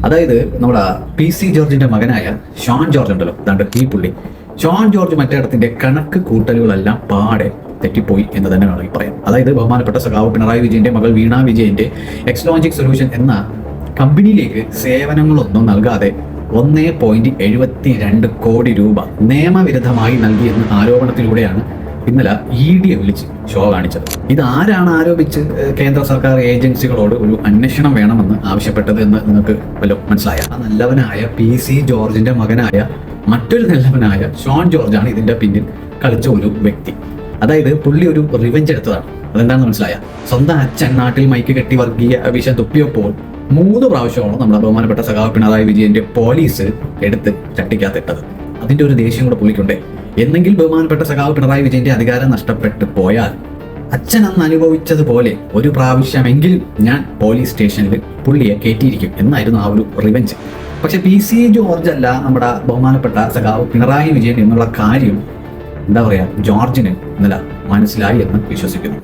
അതായത് നമ്മുടെ PC ജോർജിന്റെ മകനായ ഷോൺ ജോർജ് ഉണ്ടല്ലോ, അതാണ്ട് ഈ പുള്ളി ഷോൺ ജോർജ് മറ്റേടത്തിന്റെ കണക്ക് കൂട്ടലുകളെല്ലാം പാടെ തെറ്റിപ്പോയി എന്ന് തന്നെ വേണമെങ്കിൽ പറയാം. അതായത് ബഹുമാനപ്പെട്ട സഖാവ് പിണറായി വിജയന്റെ മകൾ വീണ വിജയന്റെ എക്സ്ലോജിക് സൊല്യൂഷൻ എന്ന കമ്പനിയിലേക്ക് സേവനങ്ങളൊന്നും നൽകാതെ 1.72 കോടി രൂപ നിയമവിരുദ്ധമായി നൽകിയെന്ന ആരോപണത്തിലൂടെയാണ് ഇന്നലെ ED വിളിച്ച് ഷോ കാണിച്ചത്. ഇതാരാണ് ആരോപിച്ച് കേന്ദ്ര സർക്കാർ ഏജൻസികളോട് ഒരു അന്വേഷണം വേണമെന്ന് ആവശ്യപ്പെട്ടത് എന്ന് നിങ്ങൾക്ക് വല്ലതും മനസ്സിലായ? ആ നല്ലവനായ PC ജോർജിന്റെ മകനായ മറ്റൊരു നല്ലവനായ ഷോൺ ജോർജാണ് ഇതിന്റെ പിന്നിൽ കളിച്ച ഒരു വ്യക്തി. അതായത് പുള്ളി ഒരു റിവെഞ്ച് എടുത്തതാണ്. അതെന്താണെന്ന് മനസ്സിലായ? സ്വന്തം അച്ഛൻ നാട്ടിൽ മൈക്ക് കെട്ടി വർഗീയ വിഷം തുപ്പിയപ്പോൾ 3 പ്രാവശ്യമാണ് നമ്മുടെ ബഹുമാനപ്പെട്ട സഖാവ് പിണറായി വിജയന്റെ പോലീസ് എടുത്ത് ചട്ടിക്കകത്തിട്ടത്. അതിന്റെ ഒരു ദേഷ്യം കൂടെ പുള്ളിക്കുണ്ടേ. എന്നെങ്കിൽ ബഹുമാനപ്പെട്ട സഖാവ് പിണറായി വിജയന്റെ അധികാരം നഷ്ടപ്പെട്ടു പോയാൽ അച്ഛൻ അന്ന് അനുഭവിച്ചതുപോലെ ഒരു പ്രാവശ്യമെങ്കിലും ഞാൻ പോലീസ് സ്റ്റേഷനിൽ പുള്ളിയെ കയറ്റിയിരിക്കും എന്നായിരുന്നു ആ ഒരു റിവെഞ്ച്. പക്ഷെ PC ജോർജ് അല്ല നമ്മുടെ ബഹുമാനപ്പെട്ട സഖാവ് പിണറായി വിജയൻ എന്നുള്ള കാര്യം എന്താ പറയാ, ജോർജിന് ഇന്നലെ മനസ്സിലായി എന്ന് വിശ്വസിക്കുന്നു.